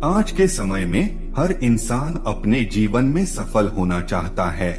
आज के समय में हर इंसान अपने जीवन में सफल होना चाहता है।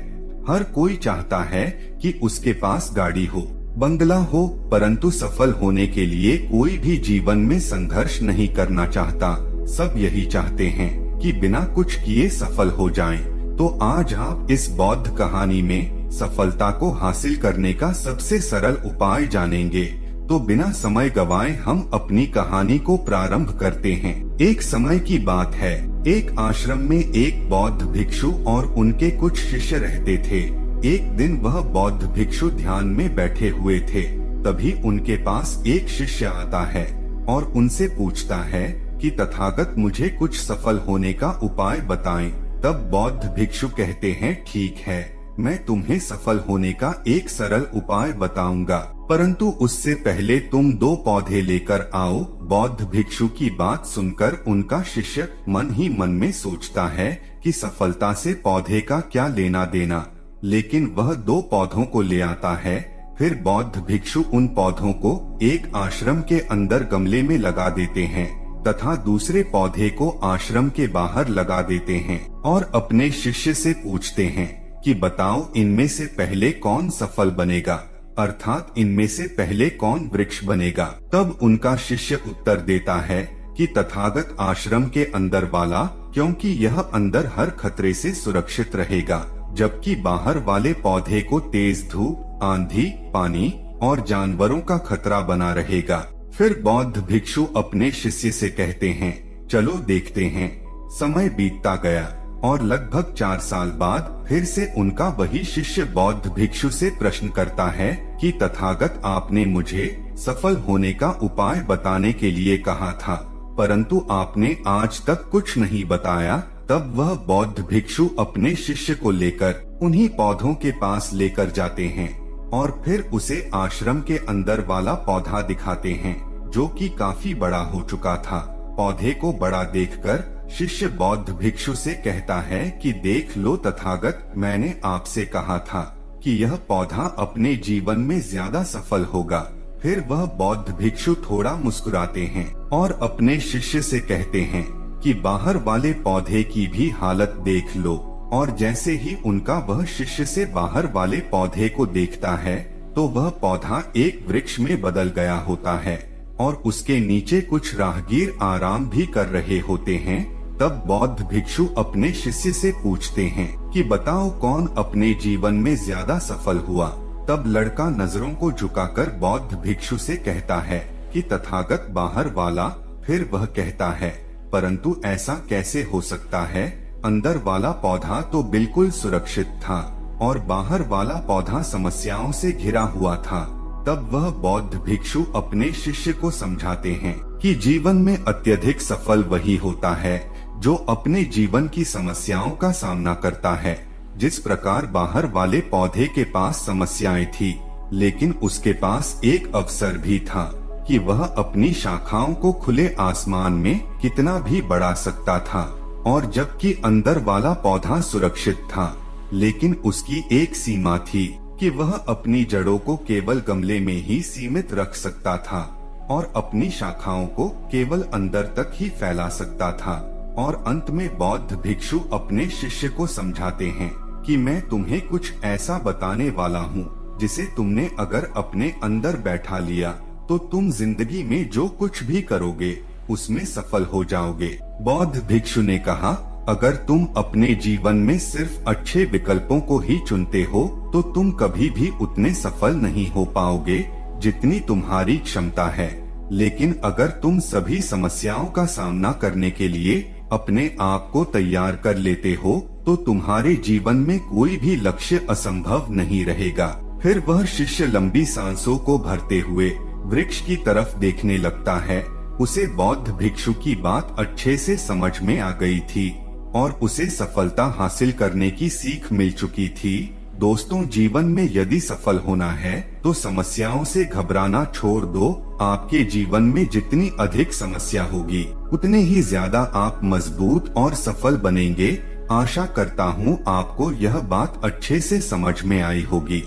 हर कोई चाहता है कि उसके पास गाड़ी हो, बंगला हो, परंतु सफल होने के लिए कोई भी जीवन में संघर्ष नहीं करना चाहता। सब यही चाहते हैं कि बिना कुछ किए सफल हो जाएं। तो आज आप इस बौद्ध कहानी में सफलता को हासिल करने का सबसे सरल उपाय जानेंगे। तो बिना समय गवाए हम अपनी कहानी को प्रारंभ करते हैं। एक समय की बात है, एक आश्रम में एक बौद्ध भिक्षु और उनके कुछ शिष्य रहते थे। एक दिन वह बौद्ध भिक्षु ध्यान में बैठे हुए थे। तभी उनके पास एक शिष्य आता है और उनसे पूछता है कि तथागत मुझे कुछ सफल होने का उपाय बताएं। तब बौद्ध भिक्षु कहते हैं, ठीक है, मैं तुम्हें सफल होने का एक सरल उपाय बताऊंगा, परंतु उससे पहले तुम 2 पौधे लेकर आओ। बौद्ध भिक्षु की बात सुनकर उनका शिष्य मन ही मन में सोचता है कि सफलता से पौधे का क्या लेना देना, लेकिन वह 2 पौधों को ले आता है। फिर बौद्ध भिक्षु उन पौधों को एक आश्रम के अंदर गमले में लगा देते हैं तथा दूसरे पौधे को आश्रम के बाहर लगा देते हैं और अपने शिष्य से पूछते हैं कि बताओ इनमें से पहले कौन सफल बनेगा, अर्थात इनमें से पहले कौन वृक्ष बनेगा। तब उनका शिष्य उत्तर देता है कि तथागत आश्रम के अंदर वाला, क्योंकि यह अंदर हर खतरे से सुरक्षित रहेगा, जबकि बाहर वाले पौधे को तेज धूप, आंधी, पानी और जानवरों का खतरा बना रहेगा। फिर बौद्ध भिक्षु अपने शिष्य से कहते हैं, चलो देखते हैं। समय बीतता गया और लगभग 4 साल बाद फिर से उनका वही शिष्य बौद्ध भिक्षु से प्रश्न करता है कि तथागत आपने मुझे सफल होने का उपाय बताने के लिए कहा था, परंतु आपने आज तक कुछ नहीं बताया। तब वह बौद्ध भिक्षु अपने शिष्य को लेकर उन्हीं पौधों के पास लेकर जाते हैं और फिर उसे आश्रम के अंदर वाला पौधा दिखाते हैं, जो कि काफी बड़ा हो चुका था। पौधे को बड़ा देखकर शिष्य बौद्ध भिक्षु से कहता है कि देख लो तथागत, मैंने आपसे कहा था कि यह पौधा अपने जीवन में ज्यादा सफल होगा। फिर वह बौद्ध भिक्षु थोड़ा मुस्कुराते हैं और अपने शिष्य से कहते हैं कि बाहर वाले पौधे की भी हालत देख लो। और जैसे ही उनका वह शिष्य से बाहर वाले पौधे को देखता है तो वह पौधा एक वृक्ष में बदल गया होता है और उसके नीचे कुछ राहगीर आराम भी कर रहे होते हैं। तब बौद्ध भिक्षु अपने शिष्य से पूछते हैं कि बताओ कौन अपने जीवन में ज्यादा सफल हुआ। तब लड़का नजरों को झुकाकर बौद्ध भिक्षु से कहता है कि तथागत बाहर वाला। फिर वह कहता है, परंतु ऐसा कैसे हो सकता है, अंदर वाला पौधा तो बिल्कुल सुरक्षित था और बाहर वाला पौधा समस्याओं से घिरा हुआ था। तब वह बौद्ध भिक्षु अपने शिष्य को समझाते हैं कि जीवन में अत्यधिक सफल वही होता है जो अपने जीवन की समस्याओं का सामना करता है। जिस प्रकार बाहर वाले पौधे के पास समस्याएं थी, लेकिन उसके पास एक अवसर भी था कि वह अपनी शाखाओं को खुले आसमान में कितना भी बढ़ा सकता था। और जबकि अंदर वाला पौधा सुरक्षित था, लेकिन उसकी एक सीमा थी कि वह अपनी जड़ों को केवल गमले में ही सीमित रख सकता था और अपनी शाखाओं को केवल अंदर तक ही फैला सकता था। और अंत में बौद्ध भिक्षु अपने शिष्य को समझाते हैं कि मैं तुम्हें कुछ ऐसा बताने वाला हूँ जिसे तुमने अगर अपने अंदर बैठा लिया तो तुम जिंदगी में जो कुछ भी करोगे उसमें सफल हो जाओगे। बौद्ध भिक्षु ने कहा, अगर तुम अपने जीवन में सिर्फ अच्छे विकल्पों को ही चुनते हो तो तुम कभी भी उतने सफल नहीं हो पाओगे जितनी तुम्हारी क्षमता है। लेकिन अगर तुम सभी समस्याओं का सामना करने के लिए अपने आप को तैयार कर लेते हो तो तुम्हारे जीवन में कोई भी लक्ष्य असंभव नहीं रहेगा। फिर वह शिष्य लंबी सांसों को भरते हुए वृक्ष की तरफ देखने लगता है। उसे बौद्ध भिक्षु की बात अच्छे से समझ में आ गई थी और उसे सफलता हासिल करने की सीख मिल चुकी थी। दोस्तों, जीवन में यदि सफल होना है तो समस्याओं से घबराना छोड़ दो। आपके जीवन में जितनी अधिक समस्या होगी उतने ही ज्यादा आप मजबूत और सफल बनेंगे। आशा करता हूँ आपको यह बात अच्छे से समझ में आई होगी।